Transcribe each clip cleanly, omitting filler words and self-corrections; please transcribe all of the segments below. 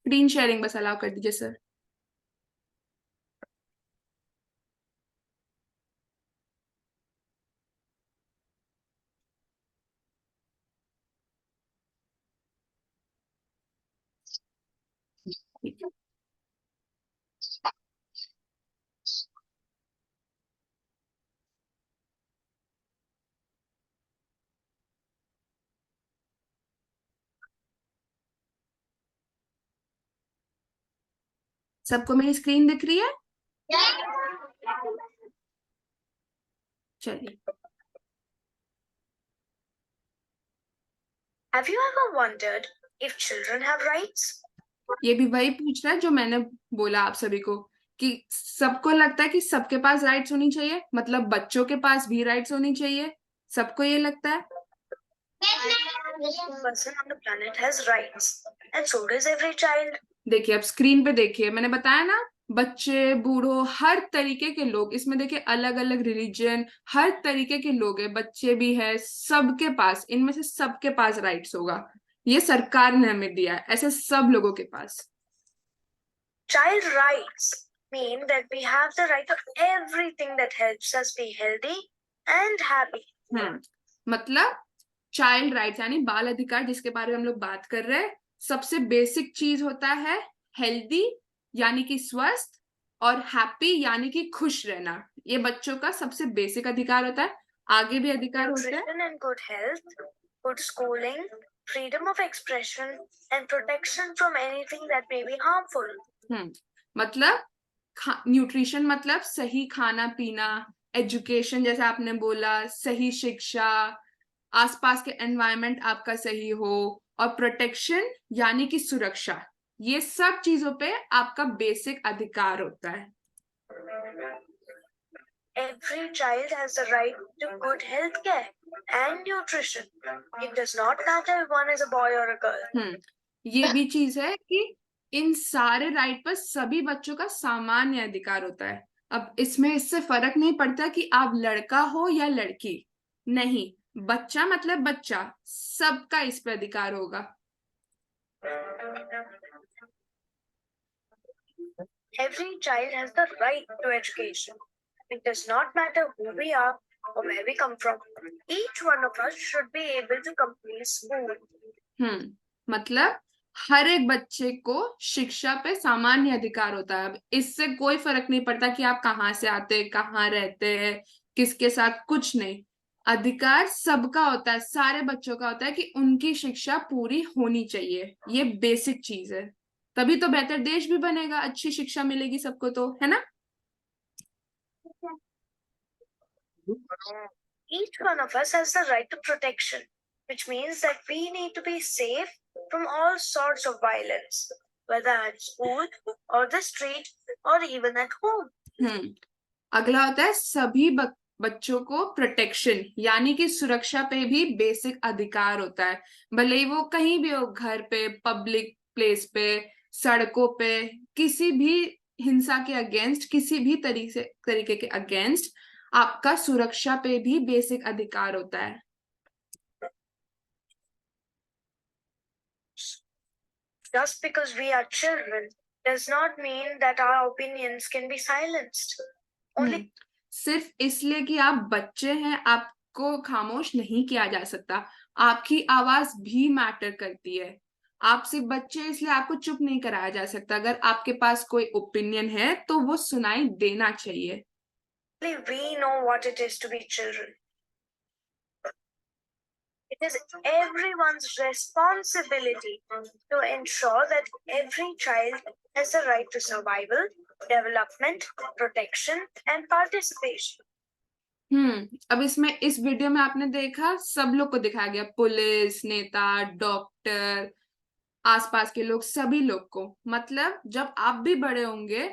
Screen sharing बस allow कर दीजिए सर। ठीक है। सबको मेरी स्क्रीन दिख रही है? चलिए। Have you ever wondered if children have rights? ये भी वही पूछ रहा है जो मैंने बोला आप सभी को, कि सबको लगता है कि सबके पास राइट्स होनी चाहिए, मतलब बच्चों के पास भी राइट्स होनी चाहिए, सबको ये लगता है। Every person on the planet has rights, and so does every child. देखिए अब स्क्रीन पे देखिए, मैंने बताया ना, बच्चे बूढ़ो हर तरीके के लोग इसमें देखिए, अलग अलग रिलीजन, हर तरीके के लोग हैं, बच्चे भी है, सबके पास, इनमें से सबके पास राइट्स होगा। ये सरकार ने हमें दिया है, ऐसे सब लोगों के पास। Child rights mean that we have the right to everything that helps us be healthy and happy. मतलब चाइल्ड राइट्स यानी बाल अधिकार जिसके बारे में हम लोग बात कर रहे हैं, सबसे बेसिक चीज होता है हेल्दी यानी कि स्वस्थ, और हैप्पी यानी कि खुश रहना। ये बच्चों का सबसे बेसिक अधिकार होता है। आगे भी अधिकार होते हैं। Nutrition and good health, good schooling, freedom of expression, and protection from anything that may be harmful. मतलब न्यूट्रिशन मतलब सही खाना पीना, एजुकेशन जैसे आपने बोला, सही शिक्षा, आसपास के एनवायरनमेंट आपका सही हो, और प्रोटेक्शन यानी कि सुरक्षा। ये सब चीजों पे आपका बेसिक अधिकार होता है। Every child has the right to good health care and nutrition. It does not matter if one is a boy or a girl. ये भी चीज है कि इन सारे राइट पर सभी बच्चों का सामान्य अधिकार होता है। अब इसमें इससे फर्क नहीं पड़ता कि आप लड़का हो या लड़की, नहीं, बच्चा मतलब बच्चा, सबका इस पर अधिकार होगा। Every child has the right to education. It does not matter who we are or where we come from. Each one of us should be able to complete school. मतलब हर एक बच्चे को शिक्षा पे सामान्य अधिकार होता है। अब इससे कोई फर्क नहीं पड़ता कि आप कहाँ से आते हैं, कहाँ रहते हैं, किसके साथ, कुछ नहीं। अधिकार सबका होता है, सारे बच्चों का होता है कि उनकी शिक्षा पूरी होनी चाहिए। ये बेसिक चीज है, तभी तो बेहतर देश भी बनेगा, अच्छी शिक्षा मिलेगी सबको, तो है ना। Each one of us has the right to protection, which means that we need to be safe from all sorts of violence, whether at school or the street or even at home. अगला होता है सभी बच्चों को protection यानी कि सुरक्षा पे भी बेसिक अधिकार होता है। भले ही वो कहीं भी हो, घर पे, पब्लिक प्लेस पे, सड़कों पे, किसी भी हिंसा के अगेंस्ट, किसी भी तरीके के अगेंस्ट आपका सुरक्षा पे भी बेसिक अधिकार होता है। Just because we are children does not mean that our opinions can be silenced. Only सिर्फ इसलिए कि आप बच्चे हैं आपको खामोश नहीं किया जा सकता। आपकी आवाज भी मैटर करती है। आप सिर्फ बच्चे इसलिए आपको चुप नहीं कराया जा सकता। अगर आपके पास कोई ओपिनियन है तो वो सुनाई देना चाहिए। we know what it is to be children. It is everyone's responsibility to ensure that every child has the right to survival, development, protection, and participation. अब इसमें इस वीडियो में आपने देखा सब लोग को दिखाया गया, पुलिस, नेता, डॉक्टर, आसपास के लोग, सभी लोग को। मतलब जब आप भी बड़े होंगे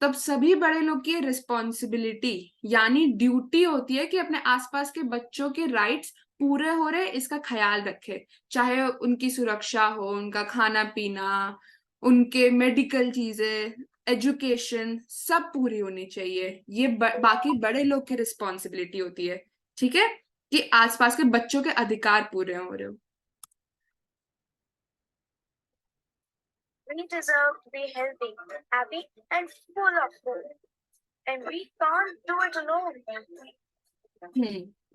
तब सभी बड़े लोग की रिस्पॉन्सिबिलिटी यानी ड्यूटी होती है कि अपने आसपास के बच्चों के राइट्स पूरे हो रहे इसका ख्याल रखे। चाहे उनकी सुरक्षा हो, उनका खाना पीना, उनके मेडिकल चीजें, एजुकेशन, सब पूरी होनी चाहिए। ये बाकी बड़े लोग की रिस्पॉन्सिबिलिटी होती है, ठीक है, कि आसपास के बच्चों के अधिकार पूरे हो रहे हो। We deserve to be healthy, happy, and full of hope. And we can't do it alone.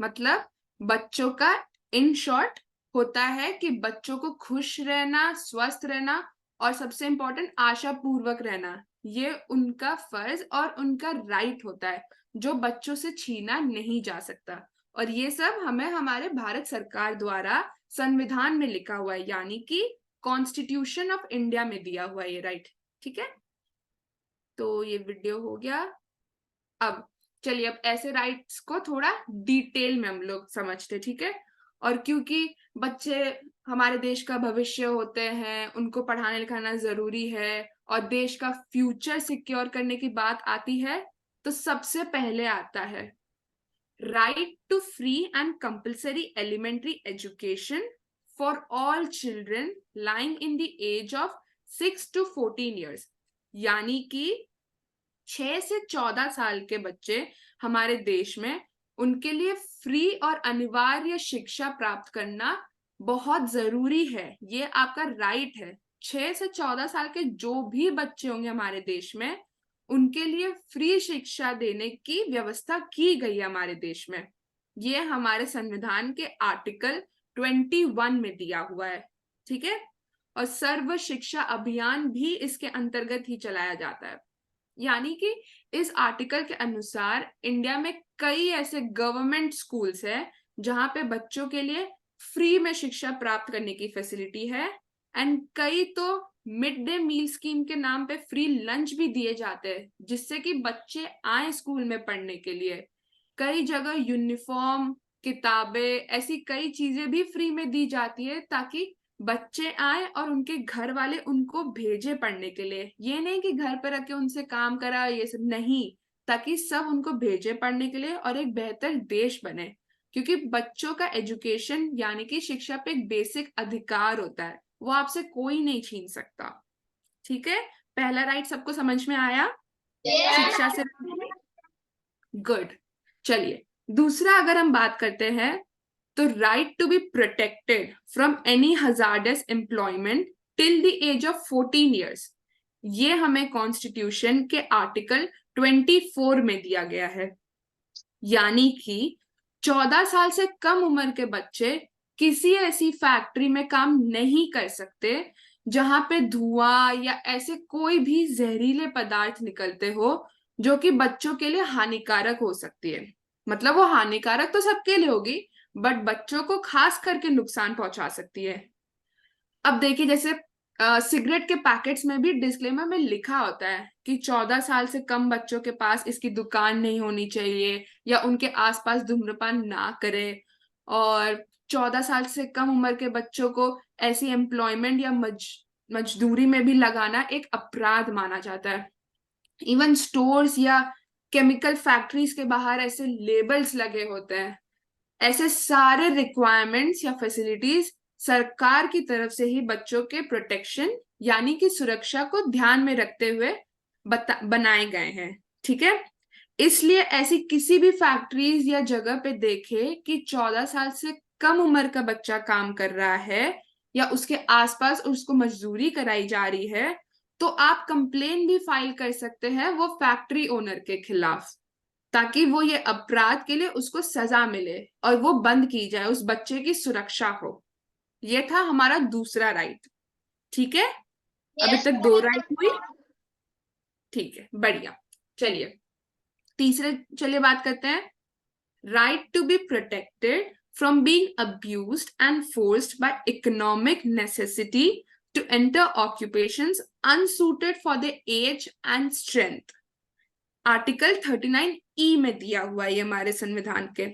मतलब बच्चों का इन शॉर्ट होता है कि बच्चों को खुश रहना, स्वस्थ रहना और सबसे इम्पोर्टेंट आशा पूर्वक रहना, ये उनका फर्ज और उनका राइट होता है जो बच्चों से छीना नहीं जा सकता। और ये सब हमें हमारे भारत सरकार द्वारा संविधान में लिखा हुआ है, यानी कि कॉन्स्टिट्यूशन ऑफ इंडिया में दिया हुआ है ये राइट। ठीक है, तो ये वीडियो हो गया। अब चलिए, अब ऐसे राइट्स को थोड़ा डिटेल में हम लोग समझते, ठीक है। और क्योंकि बच्चे हमारे देश का भविष्य होते हैं, उनको पढ़ाने लिखाना जरूरी है और देश का फ्यूचर सिक्योर करने की बात आती है, तो सबसे पहले आता है right to free and compulsory elementary education for all children lying in the age of 6 to 14 years, यानी कि 6 से 14 साल के बच्चे हमारे देश में, उनके लिए फ्री और अनिवार्य शिक्षा प्राप्त करना बहुत जरूरी है। ये आपका राइट है। 6 से 14 साल के जो भी बच्चे होंगे हमारे देश में, उनके लिए फ्री शिक्षा देने की व्यवस्था की गई है हमारे देश में। ये हमारे संविधान के आर्टिकल 21 में दिया हुआ है, ठीक है। और सर्व शिक्षा अभियान भी इसके अंतर्गत ही चलाया जाता है। यानी कि इस आर्टिकल के अनुसार इंडिया में कई ऐसे गवर्नमेंट स्कूल्स हैं जहां पे बच्चों के लिए फ्री में शिक्षा प्राप्त करने की फैसिलिटी है, एंड कई तो मिड डे मील स्कीम के नाम पे फ्री लंच भी दिए जाते हैं, जिससे कि बच्चे आए स्कूल में पढ़ने के लिए। कई जगह यूनिफॉर्म, किताबें, ऐसी कई चीजें भी फ्री में दी जाती है ताकि बच्चे आए और उनके घर वाले उनको भेजे पढ़ने के लिए। ये नहीं कि घर पर रख के उनसे काम करा, ये सब नहीं, ताकि सब उनको भेजे पढ़ने के लिए और एक बेहतर देश बने। क्योंकि बच्चों का एजुकेशन यानी कि शिक्षा पे एक बेसिक अधिकार होता है, वो आपसे कोई नहीं छीन सकता। ठीक है, पहला राइट सबको समझ में आया? शिक्षा से गुड। चलिए, दूसरा अगर हम बात करते हैं तो right to be protected from any hazardous employment till the age of 14 years, ये हमें कॉन्स्टिट्यूशन के आर्टिकल 24 में दिया गया है। यानी कि 14 साल से कम उम्र के बच्चे किसी ऐसी फैक्ट्री में काम नहीं कर सकते जहां पे धुआं या ऐसे कोई भी जहरीले पदार्थ निकलते हो जो कि बच्चों के लिए हानिकारक हो सकती है। मतलब वो हानिकारक तो सबके लिए होगी, बट बच्चों को खास करके नुकसान पहुंचा सकती है। अब देखिए, जैसे सिगरेट के पैकेट्स में भी डिस्क्लेमर में लिखा होता है कि 14 साल से कम बच्चों के पास इसकी दुकान नहीं होनी चाहिए या उनके आसपास धूम्रपान ना करे, और 14 साल से कम उम्र के बच्चों को ऐसी एम्प्लॉयमेंट या मजदूरी में भी लगाना एक अपराध माना जाता है। इवन स्टोर्स या केमिकल फैक्ट्रीज के बाहर ऐसे लेबल्स लगे होते हैं। ऐसे सारे रिक्वायरमेंट्स या फैसिलिटीज सरकार की तरफ से ही बच्चों के प्रोटेक्शन यानी कि सुरक्षा को ध्यान में रखते हुए बनाए गए हैं। ठीक है, इसलिए ऐसी किसी भी फैक्ट्रीज या जगह पे देखे कि 14 साल से कम उम्र का बच्चा काम कर रहा है या उसके आसपास उसको मजदूरी कराई जा रही है, तो आप कंप्लेन भी फाइल कर सकते हैं वो फैक्ट्री ओनर के खिलाफ, ताकि वो ये अपराध के लिए उसको सजा मिले और वो बंद की जाए, उस बच्चे की सुरक्षा हो। ये था हमारा दूसरा राइट। ठीक है, अभी तक 2 राइट हुई। ठीक है, बढ़िया। चलिए, तीसरे चलिए बात करते हैं। Right to be protected from being abused and forced by economic necessity to enter occupations unsuited for the age and strength, article 39E में दिया हुआ है हमारे संविधान के।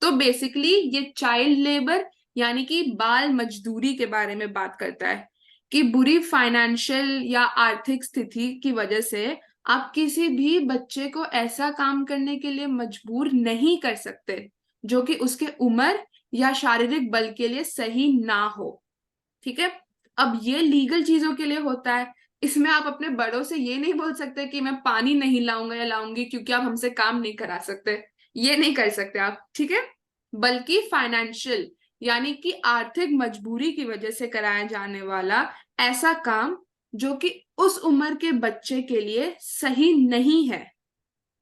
तो बेसिकली ये चाइल्ड लेबर यानी कि बाल मजदूरी के बारे में बात करता है कि बुरी फाइनेंशियल या आर्थिक स्थिति की वजह से आप किसी भी बच्चे को ऐसा काम करने के लिए मजबूर नहीं कर सकते जो कि उसके उम्र या शारीरिक बल के लिए सही ना हो। ठीक है, अब ये लीगल चीजों के लिए होता है। इसमें आप अपने बड़ों से ये नहीं बोल सकते कि मैं पानी नहीं लाऊंगा या लाऊंगी क्योंकि आप हमसे काम नहीं करा सकते, ये नहीं कर सकते आप। ठीक है, बल्कि फाइनेंशियल यानी कि आर्थिक मजबूरी की वजह से कराया जाने वाला ऐसा काम जो कि उस उम्र के बच्चे के लिए सही नहीं है,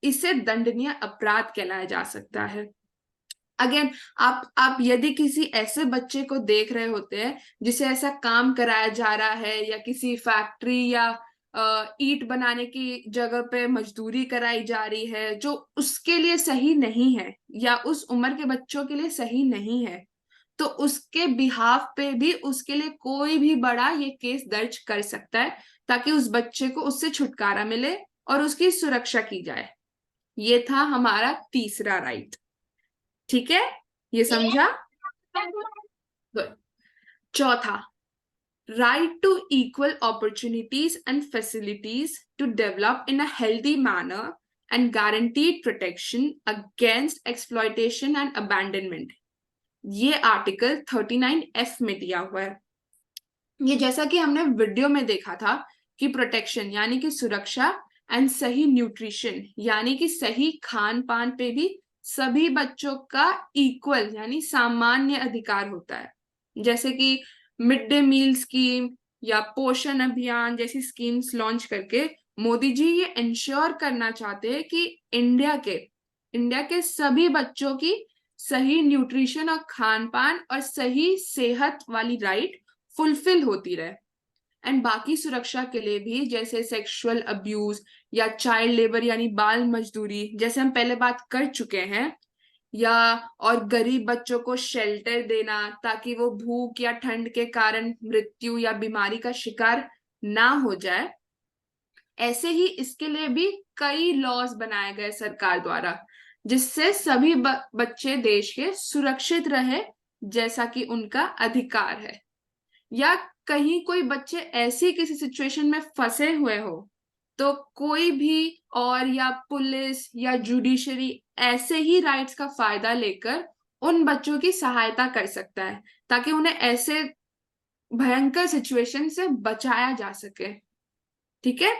इसे दंडनीय अपराध कहलाया जा सकता है। अगेन, आप यदि किसी ऐसे बच्चे को देख रहे होते हैं जिसे ऐसा काम कराया जा रहा है, या किसी फैक्ट्री या ईंट बनाने की जगह पे मजदूरी कराई जा रही है जो उसके लिए सही नहीं है या उस उम्र के बच्चों के लिए सही नहीं है, तो उसके बिहाफ पे भी उसके लिए कोई भी बड़ा ये केस दर्ज कर सकता है, ताकि उस बच्चे को उससे छुटकारा मिले और उसकी सुरक्षा की जाए। ये था हमारा तीसरा राइट। ठीक है, ये समझा? Good. चौथा, right to equal opportunities and facilities to develop in a healthy manner and guaranteed protection against exploitation and abandonment। ये आर्टिकल 39F में दिया हुआ है। ये जैसा कि हमने वीडियो में देखा था कि प्रोटेक्शन यानी कि सुरक्षा, एंड सही न्यूट्रिशन यानी कि सही खान पान पे भी सभी बच्चों का इक्वल यानी सामान्य अधिकार होता है। जैसे कि मिड डे मील स्कीम या पोषण अभियान जैसी स्कीम्स लॉन्च करके मोदी जी ये इंश्योर करना चाहते हैं कि इंडिया के सभी बच्चों की सही न्यूट्रिशन और खान पान और सही सेहत वाली राइट फुलफिल होती रहे। एंड बाकी सुरक्षा के लिए भी, जैसे सेक्सुअल अब्यूज या चाइल्ड लेबर यानी बाल मजदूरी, जैसे हम पहले बात कर चुके हैं, या और गरीब बच्चों को शेल्टर देना ताकि वो भूख या ठंड के कारण मृत्यु या बीमारी का शिकार ना हो जाए। ऐसे ही इसके लिए भी कई लॉज बनाए गए सरकार द्वारा, जिससे सभी बच्चे देश के सुरक्षित रहे जैसा कि उनका अधिकार है। या कहीं कोई बच्चे ऐसी किसी सिचुएशन में फंसे हुए हो तो कोई भी और या पुलिस या जुडिशरी ऐसे ही राइट्स का फायदा लेकर उन बच्चों की सहायता कर सकता है, ताकि उन्हें ऐसे भयंकर सिचुएशन से बचाया जा सके। ठीक है,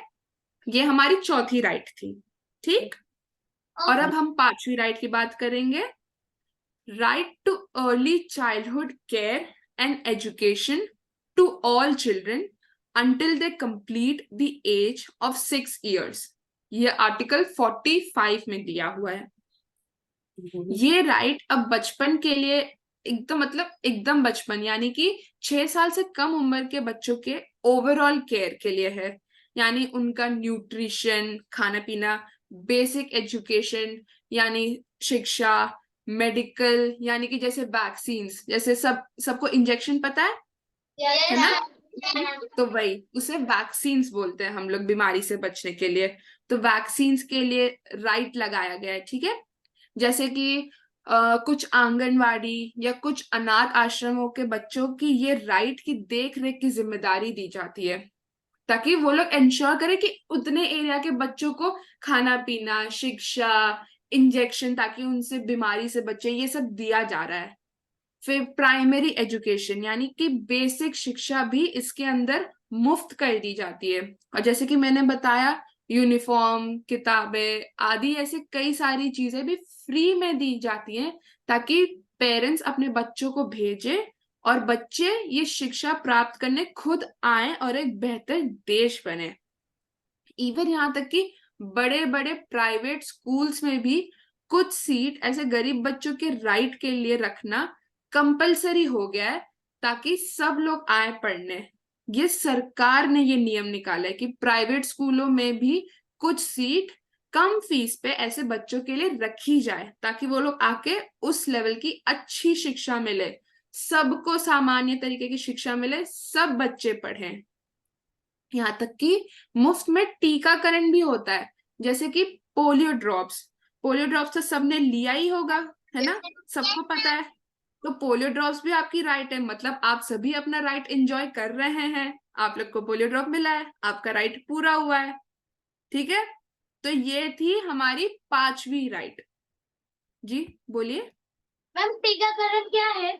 ये हमारी चौथी राइट थी। ठीक, और अब हम पांचवी राइट की बात करेंगे। Right too early childhood care and education to all children until they complete the age of 6 years। ये आर्टिकल 45 में दिया हुआ है। ये राइट अब बचपन के लिए एकदम बचपन यानी कि 6 साल से कम उम्र के बच्चों के ओवरऑल केयर के लिए है, यानी उनका न्यूट्रिशन, खाना पीना, बेसिक एजुकेशन यानी शिक्षा, मेडिकल यानी कि जैसे वैक्सीन्स, जैसे सबको इंजेक्शन पता है ना? तो वही उसे वैक्सीन्स बोलते हैं हम लोग, बीमारी से बचने के लिए। तो वैक्सीन्स के लिए राइट लगाया गया है। ठीक है, जैसे कि कुछ आंगनवाड़ी या कुछ अनाथ आश्रमों के बच्चों की ये राइट की देख रेख की जिम्मेदारी दी जाती है, ताकि वो लोग इंश्योर करें कि उतने एरिया के बच्चों को खाना पीना, शिक्षा, इंजेक्शन, ताकि उनसे बीमारी से बचे, ये सब दिया जा रहा है। फिर प्राइमरी एजुकेशन यानी कि बेसिक शिक्षा भी इसके अंदर मुफ्त कर दी जाती है। और जैसे कि मैंने बताया, यूनिफॉर्म, किताबें आदि ऐसे कई सारी चीजें भी फ्री में दी जाती हैं, ताकि पेरेंट्स अपने बच्चों को भेजे और बच्चे ये शिक्षा प्राप्त करने खुद आए और एक बेहतर देश बने। इवन यहाँ तक कि बड़े बड़े प्राइवेट स्कूल्स में भी कुछ सीट ऐसे गरीब बच्चों के राइट के लिए रखना कंपलसरी हो गया है, ताकि सब लोग आए पढ़ने। ये सरकार ने ये नियम निकाला है कि प्राइवेट स्कूलों में भी कुछ सीट कम फीस पे ऐसे बच्चों के लिए रखी जाए, ताकि वो लोग आके उस लेवल की अच्छी शिक्षा मिले, सबको सामान्य तरीके की शिक्षा मिले, सब बच्चे पढ़ें। यहाँ तक कि मुफ्त में टीकाकरण भी होता है, जैसे कि पोलियो ड्रॉप्स तो सबने लिया ही होगा, है ना? सबको पता है। तो पोलियो ड्रॉप्स भी आपकी राइट है, मतलब आप सभी अपना राइट एंजॉय कर रहे हैं। आप लोग को पोलियो ड्रॉप मिला है, आपका राइट पूरा हुआ है। ठीक है, तो ये थी हमारी पांचवी राइट। जी बोलिए मैम, टीकाकरण क्या है?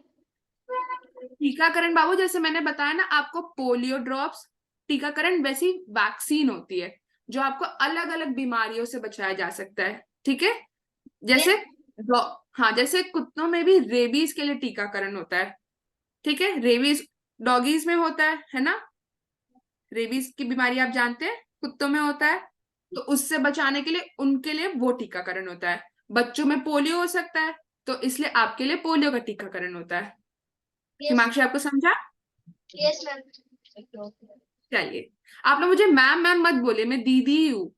टीकाकरण बाबू, जैसे मैंने बताया ना आपको, पोलियो ड्रॉप्स टीकाकरण वैसी वैक्सीन होती है जो आपको अलग अलग बीमारियों से बचाया जा सकता है। ठीक है, जैसे हाँ, जैसे कुत्तों में भी रेबीज के लिए टीकाकरण होता है। ठीक है, रेबीज डॉगीज में होता है ना? रेबीज की बीमारी आप जानते हैं कुत्तों में होता है, तो उससे बचाने के लिए उनके लिए वो टीकाकरण होता है। बच्चों में पोलियो हो सकता है, तो इसलिए आपके लिए पोलियो का टीकाकरण होता है। हिमांशी आपको समझा? Yes ma'am. चलिए, आप लोग मुझे मैम मैम मत बोले, मैं दीदी ही हूँ।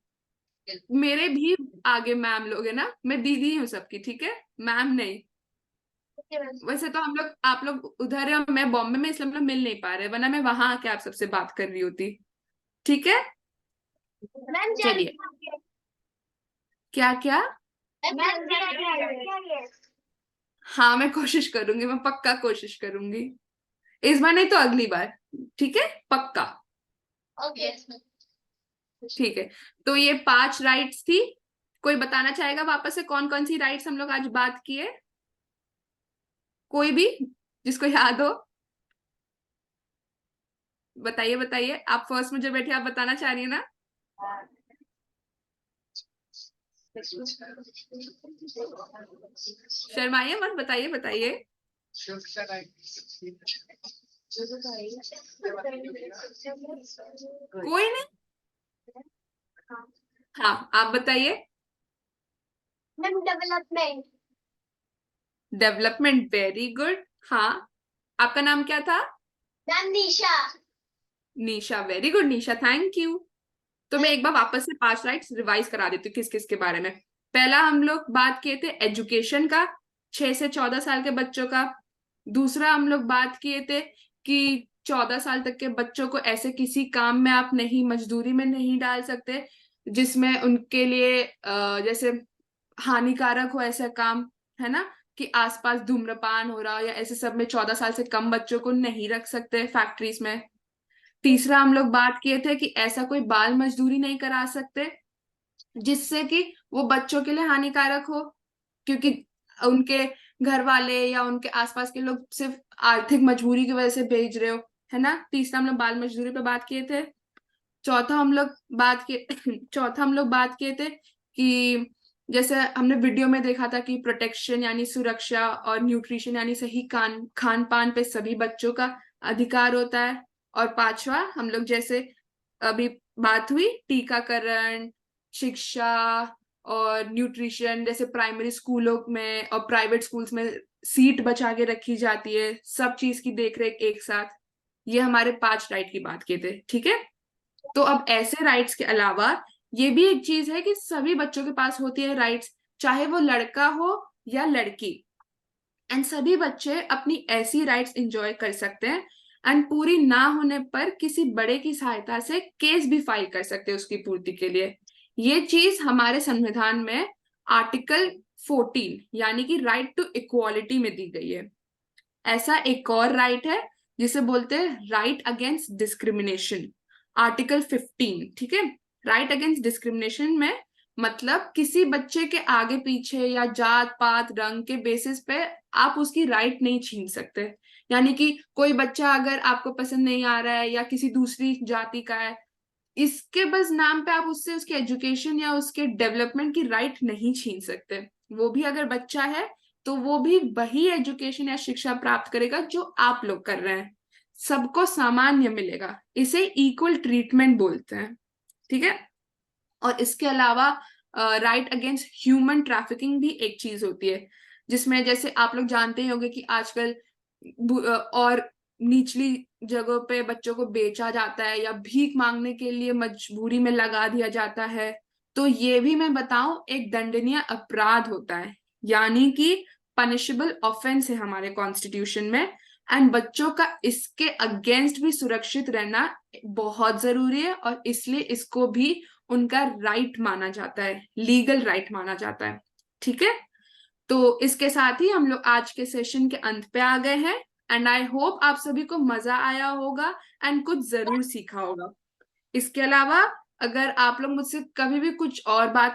मेरे भी आगे मैम लोग है ना, मैं दीदी ही हूँ सबकी, ठीक है, मैम नहीं। वैसे तो हम लोग, आप लोग उधर है और मैं बॉम्बे में, इसलिए हम लोग मिल नहीं पा रहे, वरना मैं वहां आके आप सबसे बात कर रही होती। ठीक है, मैम चलिए। क्या क्या? हाँ, मैं कोशिश करूंगी, मैं पक्का कोशिश करूंगी। इस बार नहीं तो अगली बार, ठीक है, पक्का। ओके। ठीक है, तो ये 5 राइट्स थी। कोई बताना चाहेगा वापस से कौन कौन सी राइट्स हम लोग आज बात किए? कोई भी जिसको याद हो बताइए बताइए। आप फर्स्ट में जो बैठे आप बताना चाह रही है ना? शर्माइए मत, बताइए बताइए। कोई नहीं। हाँ, आप बताइए। Ma'am development. Development, very good. हाँ, आपका नाम क्या था? Ma'am Nisha. Nisha, very good Nisha, thank you. तो मैं एक बार वापस से 5 राइट्स रिवाइज करा देती हूँ किस किस के बारे में। पहला हम लोग बात किए थे एजुकेशन का, 6 से 14 साल के बच्चों का। दूसरा हम लोग बात किए थे कि 14 साल तक के बच्चों को ऐसे किसी काम में आप नहीं, मजदूरी में नहीं डाल सकते जिसमें उनके लिए जैसे हानिकारक हो ऐसा काम, है ना, कि आसपास धूम्रपान हो रहा हो या ऐसे सब में 14 साल से कम बच्चों को नहीं रख सकते फैक्ट्रीज में। तीसरा हम लोग बात किए थे कि ऐसा कोई बाल मजदूरी नहीं करा सकते जिससे कि वो बच्चों के लिए हानिकारक हो, क्योंकि उनके घर वाले या उनके आसपास के लोग सिर्फ आर्थिक मजबूरी की वजह से भेज रहे हो, है ना। तीसरा हम लोग बाल मजदूरी पे बात किए थे। चौथा हम लोग बात किए चौथा हम लोग बात किए थे कि जैसे हमने वीडियो में देखा था कि प्रोटेक्शन यानी सुरक्षा और न्यूट्रिशन यानी सही खान पान पे सभी बच्चों का अधिकार होता है। और पांचवा हम लोग जैसे अभी बात हुई टीकाकरण, शिक्षा और न्यूट्रिशन, जैसे प्राइमरी स्कूलों में और प्राइवेट स्कूल्स में सीट बचा के रखी जाती है, सब चीज की देखरेख एक साथ। ये हमारे 5 राइट की बात किए थे, ठीक है। तो अब ऐसे राइट्स के अलावा ये भी एक चीज है कि सभी बच्चों के पास होती है राइट्स, चाहे वो लड़का हो या लड़की, एंड सभी बच्चे अपनी ऐसी राइट्स एंजॉय कर सकते हैं। एंड पूरी ना होने पर किसी बड़े की सहायता से केस भी फाइल कर सकते हैं उसकी पूर्ति के लिए। ये चीज हमारे संविधान में आर्टिकल 14 यानी कि राइट टू इक्वालिटी में दी गई है। ऐसा एक और राइट है जिसे बोलते हैं राइट अगेंस्ट डिस्क्रिमिनेशन, आर्टिकल 15, ठीक है। राइट अगेंस्ट डिस्क्रिमिनेशन में मतलब किसी बच्चे के आगे पीछे या जात पात रंग के बेसिस पे आप उसकी राइट नहीं छीन सकते। यानी कि कोई बच्चा अगर आपको पसंद नहीं आ रहा है या किसी दूसरी जाति का है, इसके बस नाम पे आप उससे उसकी एजुकेशन या उसके डेवलपमेंट की राइट नहीं छीन सकते। वो भी अगर बच्चा है तो वो भी वही एजुकेशन या शिक्षा प्राप्त करेगा जो आप लोग कर रहे हैं, सबको सामान्य मिलेगा। इसे इक्वल ट्रीटमेंट बोलते हैं, ठीक है। और इसके अलावा राइट अगेंस्ट ह्यूमन ट्रैफिकिंग भी एक चीज होती है, जिसमें जैसे आप लोग जानते ही होंगे कि आजकल और निचली जगहों पे बच्चों को बेचा जाता है या भीख मांगने के लिए मजबूरी में लगा दिया जाता है। तो ये भी मैं बताऊं एक दंडनीय अपराध होता है, यानी कि पनिशेबल ऑफेंस है हमारे कॉन्स्टिट्यूशन में। एंड बच्चों का इसके अगेंस्ट भी सुरक्षित रहना बहुत जरूरी है, और इसलिए इसको भी उनका राइट माना जाता है, लीगल राइट माना जाता है, ठीक है। तो इसके साथ ही हम लोग आज के सेशन के अंत पे आ गए हैं। एंड आई होप आप सभी को मजा आया होगा एंड कुछ जरूर सीखा होगा। इसके अलावा अगर आप लोग मुझसे कभी भी कुछ और बात